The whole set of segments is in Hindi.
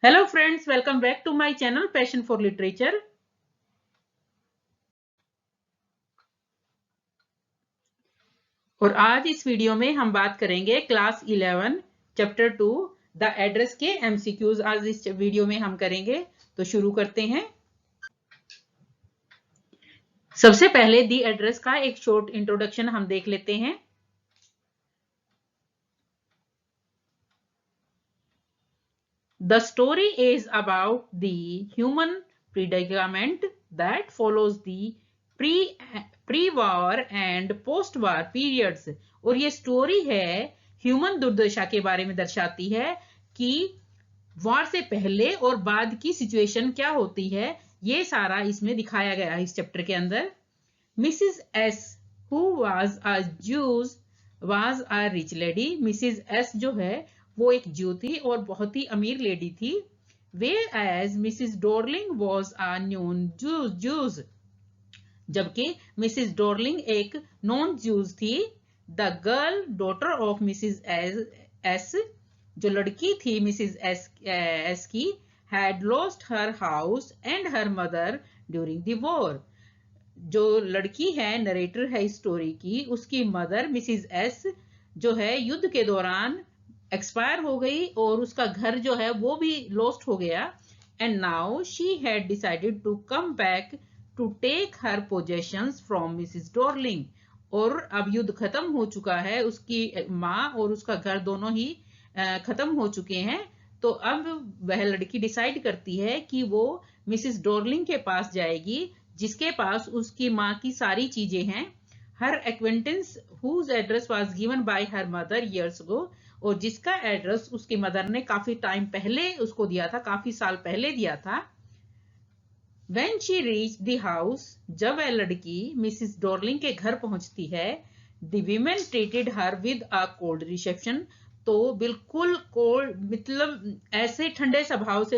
Hello friends, welcome back to my channel passion for literature. और आज इस वीडियो में हम बात करेंगे क्लास 11 चैप्टर 2 द एड्रेस के एमसीक्यूज। आज इस वीडियो में हम करेंगे, तो शुरू करते हैं। सबसे पहले द एड्रेस का एक शॉर्ट इंट्रोडक्शन हम देख लेते हैं। The story is about the human predicament that follows the pre-war and post-war periods। और ये स्टोरी है ह्यूमन दुर्दशा के बारे में, दर्शाती है कि वॉर से पहले और बाद की सिचुएशन क्या होती है। ये सारा इसमें दिखाया गया है इस चैप्टर के अंदर। Mrs S who was a Jews was a rich lady. Mrs S जो है वो एक ज्यू थी और बहुत ही अमीर लेडी थी। Whereas Mrs Dorling was a non Jews, जबकि मिसिस डॉर्लिंग एक नॉन जूज थी। The girl daughter of Mrs S, जो लड़की थी मिसिस एस की, had lost her house and her mother during the war. जो लड़की है, नरेटर है इस स्टोरी की, उसकी मदर मिसिस एस जो है युद्ध के दौरान एक्सपायर हो गई और उसका घर जो है वो भी लॉस्ट हो गया। And now she had decided to come back to take her possessions from Mrs Dorling. और अब युद्ध खत्म हो चुका है, उसकी माँ और उसका घर दोनों ही खत्म हो चुके हैं। तो अब वह लड़की डिसाइड करती है कि वो मिसिस डॉर्लिंग के पास जाएगी, जिसके पास उसकी माँ की सारी चीजें हैं। Her acquaintance whose address was given by her mother years ago, और जिसका एड्रेस उसकी मदर ने काफी टाइम पहले उसको दिया था, काफी साल पहले दिया था। When she reached the house, जब वह लड़की मिसिस डॉर्लिंग के घर पहुंचती है, the women treated her with a cold reception। तो बिल्कुल कोल्ड, मतलब ऐसे ठंडे स्वभाव से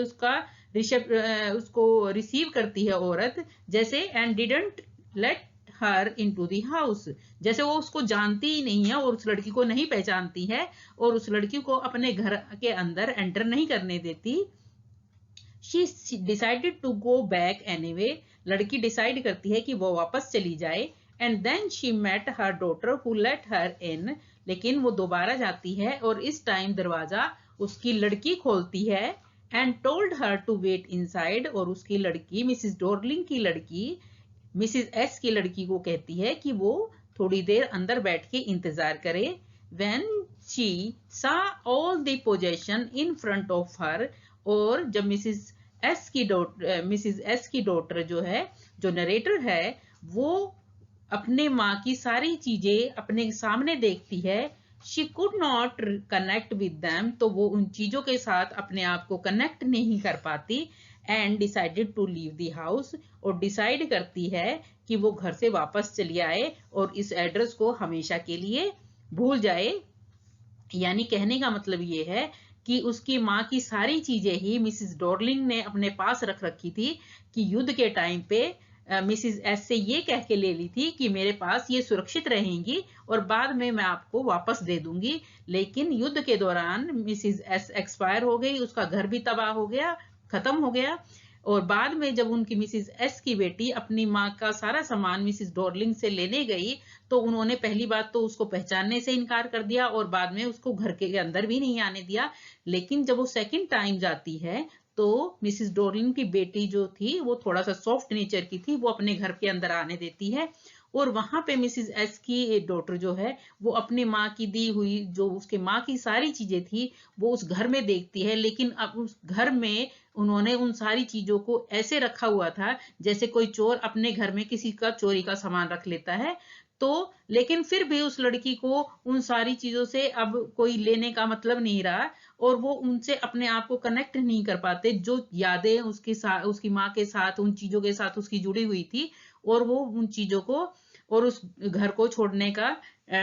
उसको रिसीव करती है औरत, जैसे and didn't let her into the house, जैसे वो उसको जानती ही नहीं है और उस लड़की को नहीं पहचानती है और उस लड़की को अपने घर के अंदर एंटर नहीं करने देती। She decided to go back anyway। लड़की डिसाइड करती है कि वो वापस चली जाए। And then she met her daughter who let her in। लेकिन वो दोबारा जाती है और इस टाइम दरवाजा उसकी लड़की खोलती है। And told her to wait inside। और उसकी लड़की, मिसिस डॉर्लिंग की लड़की, मिसिस एस की लड़की को कहती है कि वो थोड़ी देर अंदर बैठ के इंतजार करे। When she saw all the possession in front of her। और जब मिसिस एस की डॉटर जो है, जो नरेटर है, वो अपने माँ की सारी चीजें अपने सामने देखती है। She could not connect with them. तो वो उन चीजों के साथ अपने आप को कनेक्ट नहीं कर पाती। And decided to leave the house. और डिसाइड करती है कि वो घर से वापस चली आए और इस एड्रेस को हमेशा के लिए भूल जाए। यानी कहने का मतलब ये है कि उसकी माँ की सारी चीजें ही मिसिस डॉर्लिंग ने अपने पास रख रखी थी, कि युद्ध के टाइम पे मिसिस एस से ये कह के ले ली थी कि मेरे पास ये सुरक्षित रहेंगी और बाद में मैं आपको वापस दे दूंगी। लेकिन युद्ध के दौरान मिसिस एस एक्सपायर हो गई, उसका घर भी तबाह हो गया, खत्म हो गया। और बाद में जब उनकी मिसिस एस की बेटी अपनी माँ का सारा सामान मिसिस डॉर्लिंग से लेने गई, तो उन्होंने पहली बात तो उसको पहचानने से इनकार कर दिया और बाद में उसको घर के अंदर भी नहीं आने दिया। लेकिन जब वो सेकंड टाइम जाती है, तो मिसिस डॉर्लिंग की बेटी जो थी वो थोड़ा सा सॉफ्ट नेचर की थी, वो अपने घर के अंदर आने देती है। और वहां पे मिसिस एस की डॉटर जो है, वो अपनी माँ की दी हुई, जो उसके माँ की सारी चीजें थी, वो उस घर में देखती है। लेकिन अब उस घर में उन्होंने उन सारी चीजों को ऐसे रखा हुआ था जैसे कोई चोर अपने घर में किसी का चोरी का सामान रख लेता है। तो लेकिन फिर भी उस लड़की को उन सारी चीजों से अब कोई लेने का मतलब नहीं रहा और वो उनसे अपने आप को कनेक्ट नहीं कर पाते। जो यादें उसके साथ, उसकी माँ के साथ, उन चीजों के साथ उसकी जुड़ी हुई थी, और वो उन चीजों को और उस घर को छोड़ने का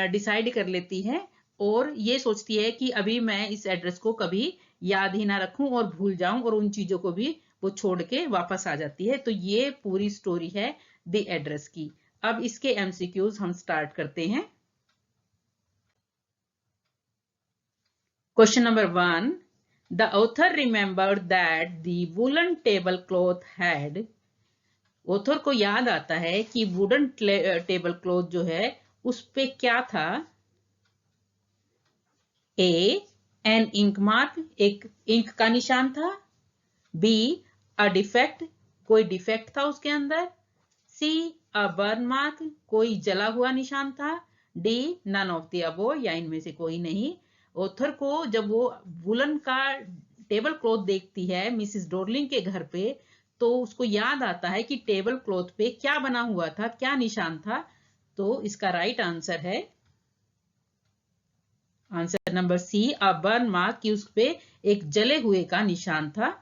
डिसाइड कर लेती है। और ये सोचती है कि अभी मैं इस एड्रेस को कभी याद ही ना रखूं और भूल जाऊं, और उन चीजों को भी वो छोड़ के वापस आ जाती है। तो ये पूरी स्टोरी है द एड्रेस की। अब इसके एमसीक्यूज हम स्टार्ट करते हैं। Question number 1, The author remembered that the woolen tablecloth had, author को याद आता है कि वुडन टेबल क्लॉथ जो है उस पे क्या था? ए, एन इंक मार्क, एक इंक का निशान था। बी, अ डिफेक्ट, कोई डिफेक्ट था उसके अंदर। सी, अ बर्न मार्क, कोई जला हुआ निशान था। D, none of the above, या इनमें से कोई नहीं। ऑथर को जब वो वुलन का टेबल क्लॉथ देखती है मिसिस डॉर्लिंग के घर पे, तो उसको याद आता है कि टेबल क्लॉथ पे क्या बना हुआ था, क्या निशान था। तो इसका राइट आंसर है answer number C, a burn mark, कि उस पे एक जले हुए का निशान था।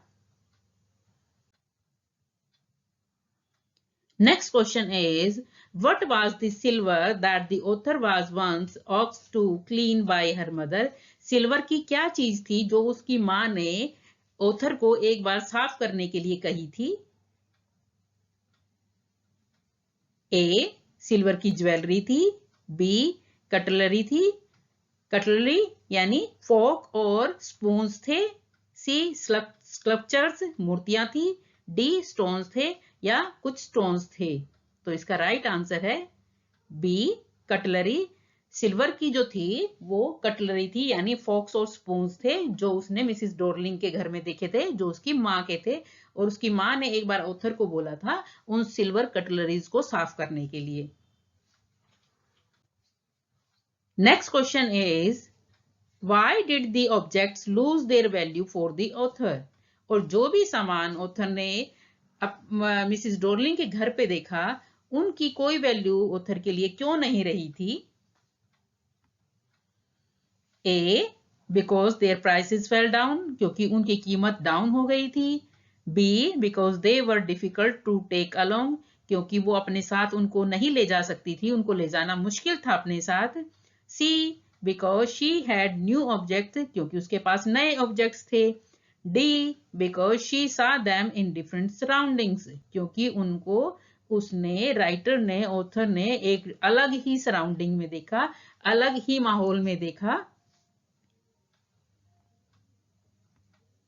Next question is, what was the silver that the author was once asked to clean by her mother? Silver की क्या चीज थी जो उसकी माँ ने ऑथर को एक बार साफ करने के लिए कही थी? ए, सिल्वर की ज्वेलरी थी। बी, कटलरी थी, कटलरी यानी फोक और स्पून्स थे। सी, स्कल्पचर्स, मूर्तियां थी। डी, स्टोन्स थे या कुछ स्टोन्स थे। तो इसका राइट आंसर है बी, कटलरी। सिल्वर की जो थी वो कटलरी थी, यानी फोक्स और स्पून्स थे जो उसने मिसिस डॉर्लिंग के घर में देखे थे, जो उसकी माँ के थे। और उसकी माँ ने एक बार ऑथर को बोला था उन सिल्वर कटलरीज को साफ करने के लिए। Next question is, Why did the objects lose their value for the author? और जो भी सामान ऑथर ने मिसिस डॉर्लिंग के घर पे देखा, उनकी कोई वैल्यू ऑथर के लिए क्यों नहीं रही थी? A, because their prices fell down, क्योंकि उनकी कीमत डाउन हो गई थी। B, because they were difficult to take along, क्योंकि वो अपने साथ उनको नहीं ले जा सकती थी, उनको ले जाना मुश्किल था अपने साथ। C, because she had new object, क्योंकि उसके पास नए ऑब्जेक्ट्स थे। D, because she saw them in different surroundings, क्योंकि उनको उसने राइटर ने ऑथर ने एक अलग ही सराउंडिंग में देखा, अलग ही माहौल में देखा।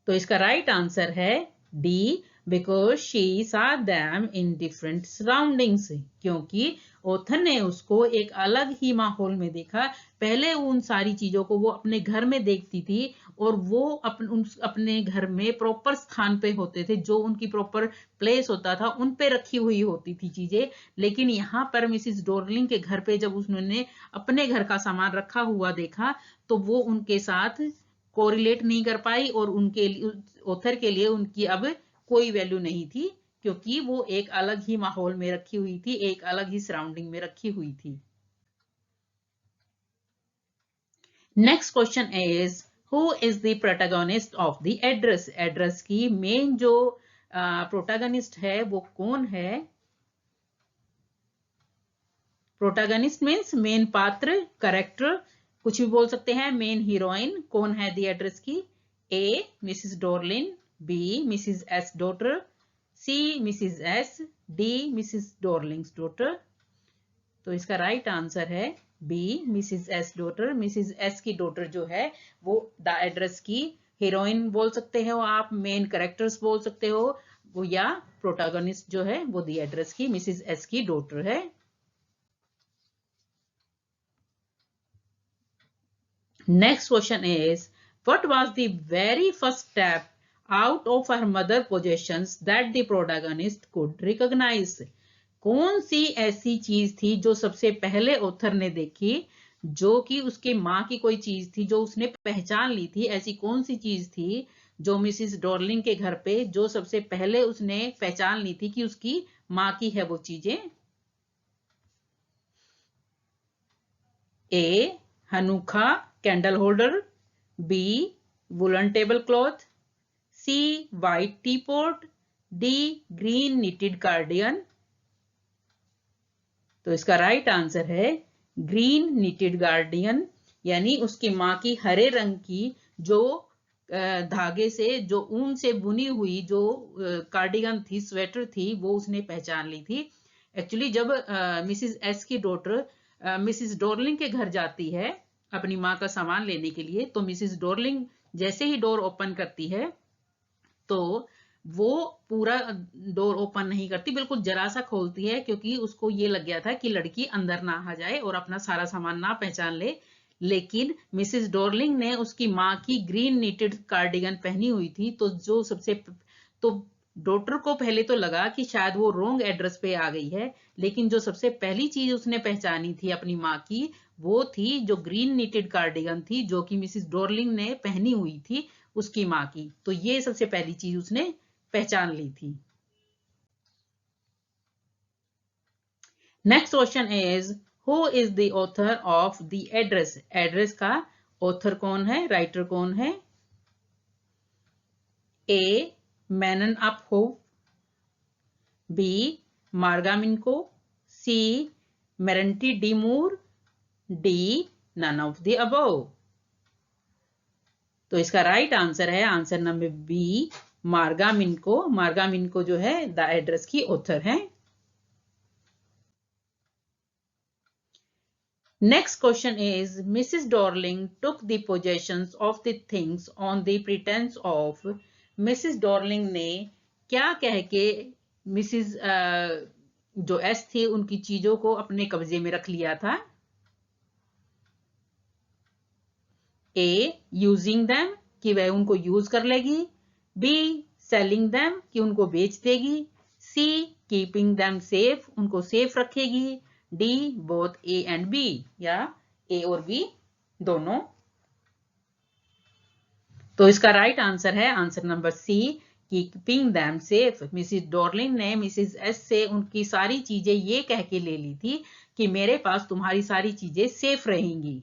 तो इसका राइट आंसर है D, because she saw them in different surroundings, क्योंकि ऑथर ने उसको एक अलग ही माहौल में देखा। पहले उन सारी चीजों को वो अपने घर में देखती थी और वो अपने घर में प्रॉपर स्थान पे होते थे, जो उनकी प्रॉपर प्लेस होता था उन पे रखी हुई होती थी चीजें। लेकिन यहाँ पर मिसिस डॉर्लिंग के घर पे जब उसने अपने घर का सामान रखा हुआ देखा, तो वो उनके साथ कोरिलेट नहीं कर पाई और उनके ऑथर के लिए उनकी अब कोई वैल्यू नहीं थी, क्योंकि वो एक अलग ही माहौल में रखी हुई थी, एक अलग ही सराउंडिंग में रखी हुई थी। Next question is, who is the protagonist of the address? Address की मेन जो प्रोटैगनिस्ट है वो कौन है? प्रोटैगनिस्ट मीन्स मेन पात्र, करेक्टर, कुछ भी बोल सकते हैं। मेन हीरोइन कौन है दी एड्रेस की? A, Mrs Dorling. B, Mrs S daughter. C, Mrs S. D, Mrs Dorling's daughter. तो इसका राइट आंसर है B, Mrs S daughter. Mrs S की डॉटर जो है वो द एड्रेस की हीरोइन बोल सकते हो आप, मेन कैरेक्टर्स बोल सकते हो वो, या प्रोटैगनिस्ट जो है वो द एड्रेस की मिसिस एस की डॉटर है। Next question is, what was the very first step out of her mother possessions that the protagonist could recognize? कौन सी ऐसी चीज थी जो सबसे पहले ऑथर ने देखी, जो कि उसके माँ की कोई चीज थी जो उसने पहचान ली थी? ऐसी कौन सी चीज थी जो मिसिस डॉर्लिंग के घर पे जो सबसे पहले उसने पहचान ली थी कि उसकी माँ की है वो चीजें? A, Hanukkah candle holder. B, woollen table cloth. C, white tea pot. D, green knitted cardigan. तो इसका राइट आंसर है ग्रीन निटेड गार्डियन, यानी उसकी माँ की हरे रंग की जो धागे से, जो ऊन से बुनी हुई जो कार्डिगन थी, स्वेटर थी, वो उसने पहचान ली थी। एक्चुअली जब मिसिस एस की डॉटर मिसिस डॉर्लिंग के घर जाती है अपनी माँ का सामान लेने के लिए, तो मिसिस डॉर्लिंग जैसे ही डोर ओपन करती है तो वो पूरा डोर ओपन नहीं करती, बिल्कुल जरा सा खोलती है, क्योंकि उसको ये लग गया था कि लड़की अंदर ना आ जाए और अपना सारा सामान ना पहचान ले। लेकिन मिसेस डॉर्लिंग ने उसकी माँ की ग्रीन नीटेड कार्डिगन पहनी हुई थी, तो डॉक्टर को पहले तो लगा कि शायद वो रॉन्ग एड्रेस पे आ गई है, लेकिन जो सबसे पहली चीज उसने पहचानी थी अपनी माँ की, वो थी जो ग्रीन नीटेड कार्डिगन थी, जो कि मिसेस डॉर्लिंग ने पहनी हुई थी उसकी माँ की। तो ये सबसे पहली चीज उसने पहचान ली थी। Next question is who is the author of the address. Address का ऑथर कौन है, राइटर कौन है? ए मैनन अप हो, बी मार्गामिनको, सी मेरेंटी D Moore, D none of the above. तो इसका राइट आंसर है answer number B, Marga Minco. Marga Minco जो है द एड्रेस की ऑथर है। Next question is Mrs. Dorling took the possessions of the things on the pretense of। Mrs. Dorling ने क्या कह के मिसिस जो एस थी उनकी चीजों को अपने कब्जे में रख लिया था? ए यूजिंग दैम कि वह उनको यूज कर लेगी, बी सेलिंग दैम कि उनको बेच देगी, सी कीपिंग दैम सेफ उनको सेफ रखेगी, D both A and B या ए और बी दोनों। तो इसका राइट आंसर है answer number C, keeping them safe. Mrs Dorling ने मिसिस एस से उनकी सारी चीजें ये कह के ले ली थी कि मेरे पास तुम्हारी सारी चीजें सेफ रहेंगी।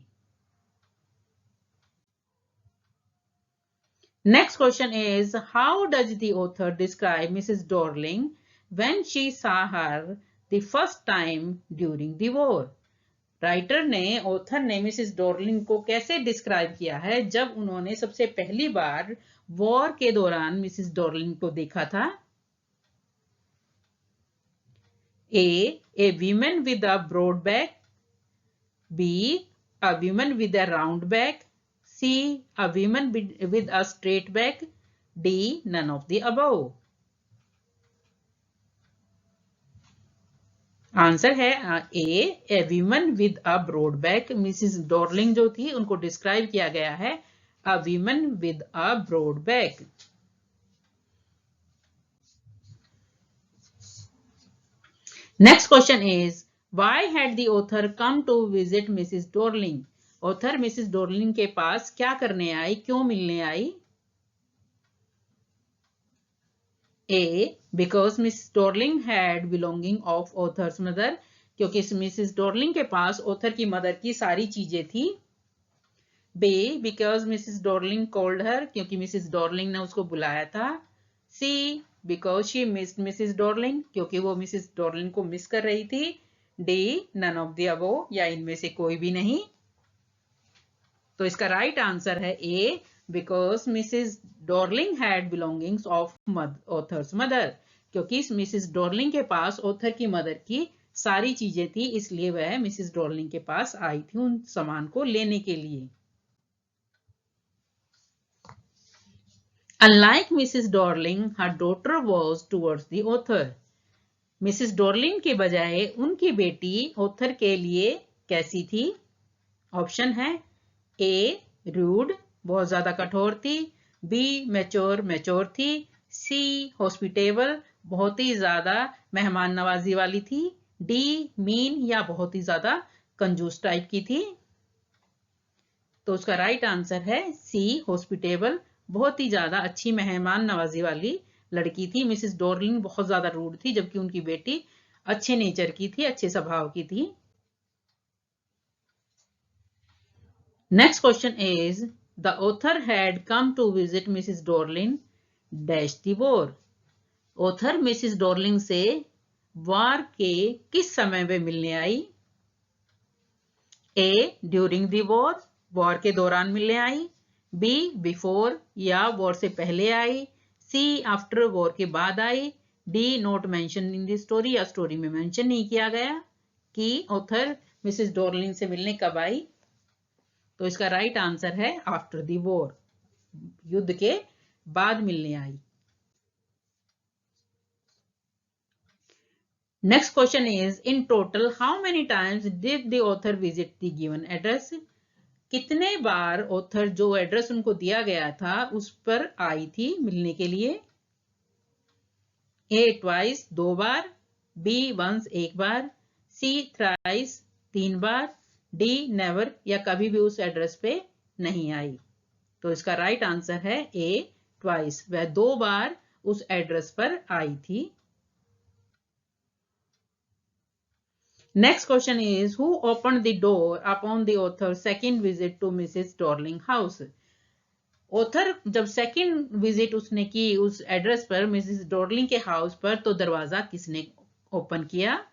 Next question is how does the author describe Mrs. Dorling when she saw her the first time during the war? Writer ने ऑथर ने मिसेस डॉर्लिंग को कैसे डिस्क्राइब किया है जब उन्होंने सबसे पहली बार वॉर के दौरान मिसेस डॉर्लिंग को देखा था? A women with a broad back, B a women with a round back, C a woman with a straight back, D none of the above। Answer है a women with a broad back. Mrs Dorling जो थी उनको डिस्क्राइब किया गया है a women with a broad back. Next question is why had the author come to visit Mrs Dorling. Author Mrs Darling के पास क्या करने आई, क्यों मिलने आई? A because Mrs Dorling had belonging of author's mother, क्योंकि मिसिस डॉर्लिंग के पास ऑथर की मदर की सारी चीजें थी। B because Mrs Dorling called her, क्योंकि मिसिस डॉर्लिंग ने उसको बुलाया था। C because she missed Mrs Dorling, क्योंकि वो मिसिस डॉर्लिंग को मिस कर रही थी। D none of the above या इनमें से कोई भी नहीं। तो इसका राइट आंसर है A because Mrs Dorling had belongings of author's mother, क्योंकि मिसिस डॉर्लिंग के पास ऑथर की मदर की सारी चीजें थी, इसलिए वह मिसिस डॉर्लिंग के पास आई थी उन सामान को लेने के लिए। Unlike Mrs. Dorling, her daughter was towards the author। Mrs Darling के बजाय उनकी बेटी ऑथर के लिए कैसी थी? ऑप्शन है ए रूड बहुत ज्यादा कठोर थी, बी मैच्योर थी, सी हॉस्पिटेबल बहुत ही ज्यादा मेहमान नवाजी वाली थी, डी मीन या बहुत ही ज्यादा कंजूस टाइप की थी। तो उसका राइट आंसर है सी हॉस्पिटेबल, बहुत ही ज्यादा अच्छी मेहमान नवाजी वाली लड़की थी। मिसिस डॉर्लिंग बहुत ज्यादा रूड थी, जबकि उनकी बेटी अच्छे नेचर की थी, अच्छे स्वभाव की थी। Next question is the author had come to visit Mrs Dorling dash the war. Author Mrs Dorling से वार के किस समय में मिलने आई? A during the war, war के दौरान मिलने आई, बी बिफोर या वॉर से पहले आई, सी आफ्टर वॉर के बाद आई, D not mention in the story या स्टोरी में मेंशन नहीं किया गया कि ऑथर मिसिस डॉर्लिंग से मिलने कब आई। तो इसका राइट आंसर है आफ्टर द वॉर। युद्ध के बाद मिलने आई। Next question is in total how many times did the author visit the given address? कितने बार ऑथर जो एड्रेस उनको दिया गया था उस पर आई थी मिलने के लिए? ए ट्वाइस 2 बार, बी वंस 1 बार, सी थ्राइस 3 बार, डी नेवर या कभी भी उस एड्रेस पे नहीं आई। तो इसका राइट आंसर है ए ट्वाइस, वह 2 बार उस एड्रेस पर आई थी। Next question is who open the door upon the author second visit to Mrs Dorling house? Author जब सेकंड विजिट उसने की उस एड्रेस पर मिसेस डॉर्लिंग के हाउस पर, तो दरवाजा किसने ओपन किया?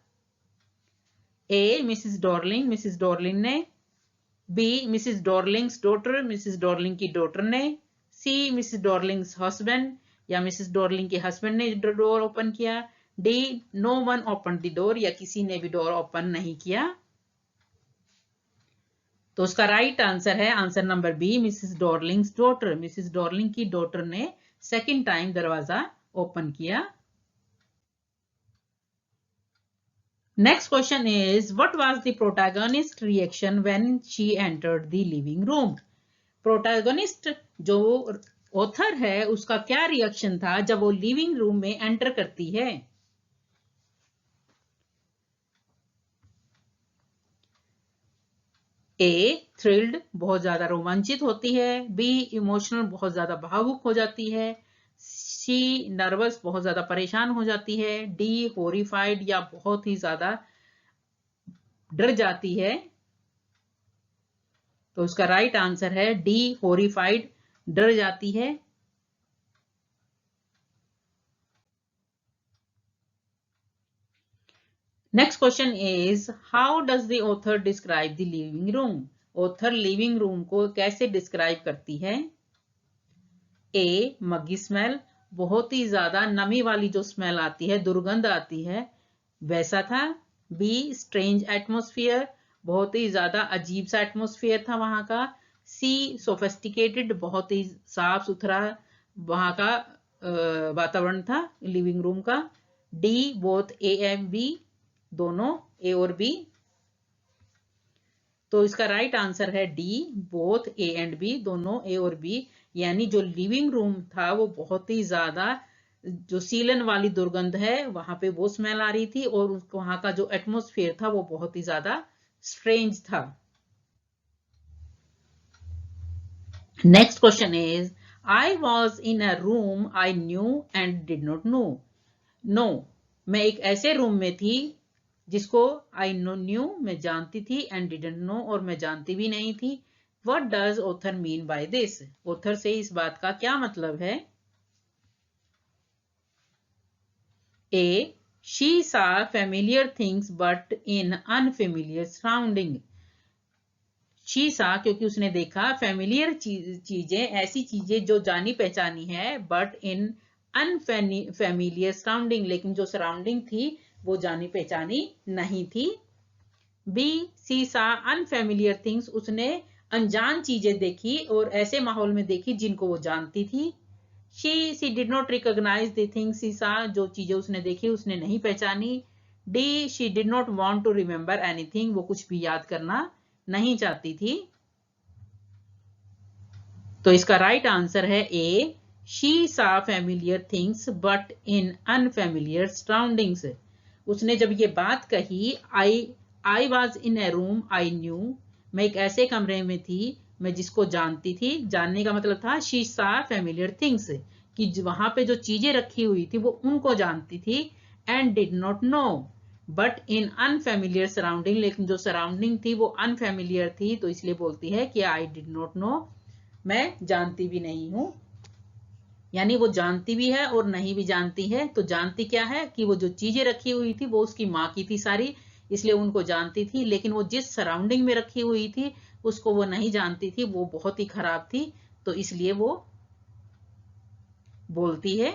ए मिसेस डॉर्लिंग ने, B Mrs Dorling's daughter, Mrs Dorling की डॉटर ने, सी मिसेस डॉर्लिंग्स हस्बैंड या मिसेस डॉर्लिंग के हस्बैंड ने डोर ओपन किया, D no one open the door या किसी ने भी डोर ओपन नहीं किया। तो उसका राइट आंसर है answer number B, Mrs Dorling's daughter, Mrs Dorling की डॉटर ने सेकंड टाइम दरवाजा ओपन किया। Next question is what was the protagonist reaction when she entered the living room? Protagonist जो ऑथर है उसका क्या रिएक्शन था जब वो लिविंग रूम में एंटर करती है? ए थ्रिल्ड, बहुत ज्यादा रोमांचित होती है, बी इमोशनल, बहुत ज्यादा भावुक हो जाती है, सी नर्वस, बहुत ज्यादा परेशान हो जाती है, डी हॉरिफाइड या बहुत ही ज्यादा डर जाती है। तो उसका राइट आंसर है डी हॉरिफाइड, डर जाती है। Next question is how does the author describe the living room? Author living room को कैसे डिस्क्राइब करती है? ए मग्गी स्मेल, बहुत ही ज्यादा नमी वाली जो स्मेल आती है, दुर्गंध आती है, वैसा था। बी स्ट्रेंज एटमोस्फियर, बहुत ही ज्यादा अजीब सा एटमोस्फियर था वहां का। सी सोफिस्टिकेटेड, बहुत ही साफ सुथरा वहां का वातावरण था लिविंग रूम का। D both A and B, दोनों ए और बी। तो इसका राइट आंसर है D both A and B, दोनों ए और बी। यानी जो लिविंग रूम था वो बहुत ही ज्यादा जो सीलन वाली दुर्गंध है वहां पे वो स्मेल आ रही थी, और वहां का जो एटमोस्फेयर था वो बहुत ही ज्यादा स्ट्रेंज था। Next question is I was in a room I knew and did not know. No, मैं एक ऐसे रूम में थी जिसको आई न्यू, मैं जानती थी, एंड डिडंट नो, और मैं जानती भी नहीं थी। What does author mean by this? Author से इस बात का क्या मतलब है? ए शी सा familiar things but in unfamiliar surrounding. She सा क्योंकि उसने देखा, फेमिलियर चीजें, ऐसी चीजें जो जानी पहचानी है, बट इन अनफेमिलियर सराउंडिंग, लेकिन जो सराउंडिंग थी वो जानी पहचानी नहीं थी। बी सी सा अनफेमिलियर थिंग्स, उसने अनजान चीजें देखी और ऐसे माहौल में देखी जिनको वो जानती थी। She did not recognise the things, C सा जो चीजें उसने देखी उसने नहीं पहचानी। D she did not want to remember anything, वो कुछ भी याद करना नहीं चाहती थी। तो इसका राइट आंसर है ए शी सा familiar things but in unfamiliar surroundings. उसने जब ये बात कही, आई was in A room I new, मैं एक ऐसे कमरे में थी मैं जिसको जानती थी, जानने का मतलब था शी सा फेमिलियर थिंग्स, कि वहां पे जो चीजें रखी हुई थी वो उनको जानती थी। And did not no, but in unfamiliar surrounding, लेकिन जो सराउंडिंग थी वो अनफेमिलियर थी, तो इसलिए बोलती है कि आई डिड नॉट नो, मैं जानती भी नहीं हूं। यानी वो जानती भी है और नहीं भी जानती है। तो जानती क्या है कि वो जो चीजें रखी हुई थी वो उसकी माँ की थी सारी, इसलिए उनको जानती थी, लेकिन वो जिस सराउंडिंग में रखी हुई थी उसको वो नहीं जानती थी, वो बहुत ही खराब थी, तो इसलिए वो बोलती है।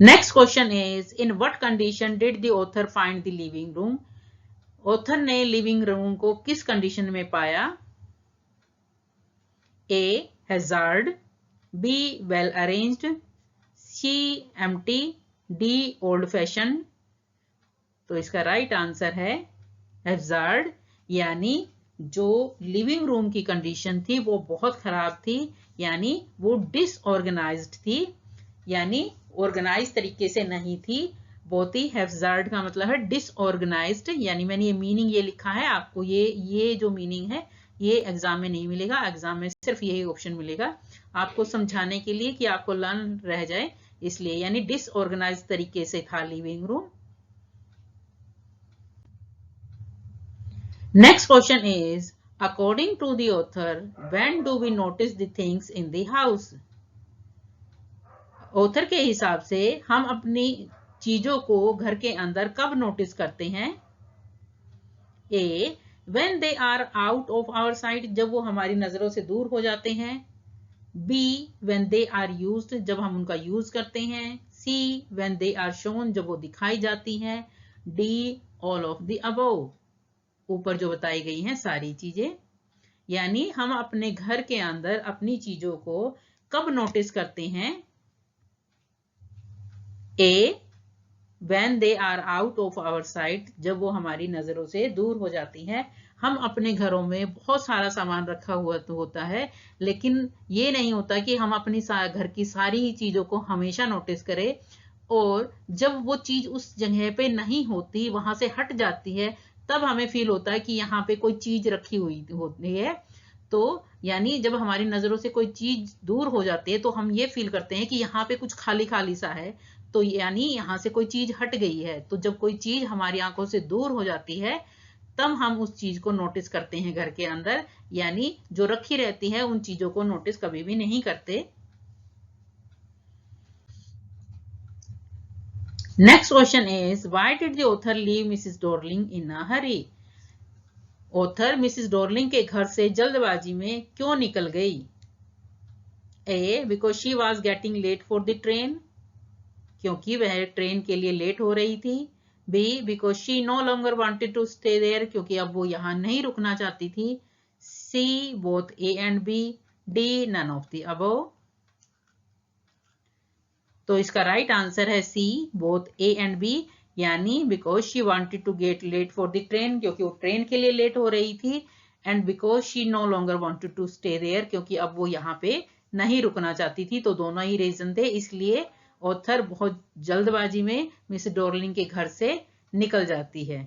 Next question is in what condition did the author find the living room? Author ने लिविंग रूम को किस कंडीशन में पाया? A. Hazard, B. Well arranged, C. Empty, D. Old fashioned। तो इसका राइट आंसर है हैजार्ड, यानी जो लिविंग रूम की कंडीशन थी वो बहुत खराब थी, यानी वो डिसऑर्गेनाइज्ड थी, यानी ऑर्गेनाइज तरीके से नहीं थी। बहुत ही हैजार्ड का मतलब है डिसऑर्गेनाइज्ड, यानी मैंने ये मीनिंग ये लिखा है, आपको ये जो मीनिंग है ये एग्जाम में नहीं मिलेगा, एग्जाम में सिर्फ यही ऑप्शन मिलेगा आपको समझाने के लिए कि आपको लर्न रह जाए, इसलिए यानी डिसऑर्गेनाइज तरीके से था living room. Next question is, according to the author, when do we notice the things in the house? Author के हिसाब से हम अपनी चीजों को घर के अंदर कब नोटिस करते हैं? A. When they are out of our sight, जब वो हमारी नजरों से दूर हो जाते हैं। B. When they are used, जब हम उनका यूज करते हैं। C. When they are shown, जब वो दिखाई जाती हैं। D. All of the above, ऊपर जो बताई गई हैं सारी चीजें। यानी हम अपने घर के अंदर अपनी चीजों को कब नोटिस करते हैं? A. When they are out of our sight, जब वो हमारी नजरों से दूर हो जाती हैं। हम अपने घरों में बहुत सारा सामान रखा हुआ तो होता है, लेकिन ये नहीं होता कि हम अपनी घर की सारी चीजों को हमेशा नोटिस करें, और जब वो चीज उस जगह पे नहीं होती, वहां से हट जाती है, तब हमें फील होता है कि यहाँ पे कोई चीज रखी हुई होती है। तो यानी जब हमारी नजरों से कोई चीज दूर हो जाती है तो हम ये फील करते हैं कि यहाँ पे कुछ खाली खाली सा है, तो यानी यहाँ से कोई चीज हट गई है। तो जब कोई चीज हमारी आंखों से दूर हो जाती है तब हम उस चीज को नोटिस करते हैं घर के अंदर, यानी जो रखी रहती है उन चीजों को नोटिस कभी भी नहीं करते। Next question is, why did the author leave Mrs Darling in a Hari? Author Mrs Dorling के घर से जल्दबाजी में क्यों निकल गई? A. Because she was getting late for the train, क्योंकि वह ट्रेन के लिए लेट हो रही थी। B. Because she no longer wanted to stay there, क्योंकि अब वो यहाँ नहीं रुकना चाहती थी। C. Both A and B. D. None of the above। तो इसका राइट आंसर है C. Both A and B, यानी because she wanted to get late for the train, क्योंकि वो ट्रेन के लिए लेट हो रही थी, and because she no longer wanted to stay there, क्योंकि अब वो यहाँ पे नहीं रुकना चाहती थी। तो दोनों ही रीजन थे, इसलिए ऑथर बहुत जल्दबाजी में मिस डॉर्लिंग के घर से निकल जाती है।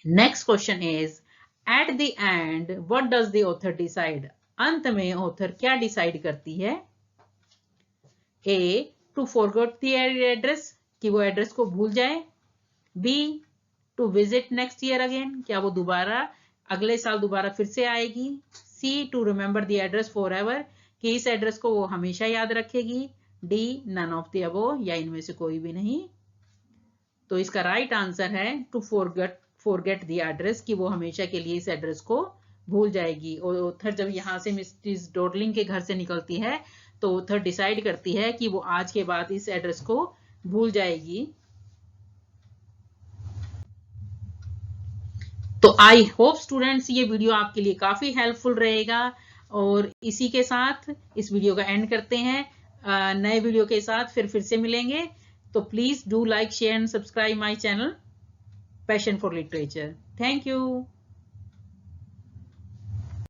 Next question is, at the end what does the author decide? अंत में ऑथर क्या डिसाइड करती है? A. To forget the address, कि वो एड्रेस को भूल जाए। B. To visit next year again, क्या वो दोबारा अगले साल दोबारा फिर से आएगी। C. To remember the address forever, कि इस एड्रेस को वो हमेशा याद रखेगी। D. None of the above, या इनमें से कोई भी नहीं। तो इसका राइट आंसर है टू फॉरगेट द एड्रेस, कि वो हमेशा के लिए इस एड्रेस को भूल जाएगी। और ऑथर जब यहाँ से मिसेस डॉर्लिंग के घर से निकलती है तो ऑथर डिसाइड करती है कि वो आज के बाद इस एड्रेस को भूल जाएगी। तो आई होप स्टूडेंट्स ये वीडियो आपके लिए काफी हेल्पफुल रहेगा, और इसी के साथ इस वीडियो का एंड करते हैं। नए वीडियो के साथ फिर से मिलेंगे। तो please do like, share and subscribe my channel passion for literature. Thank you.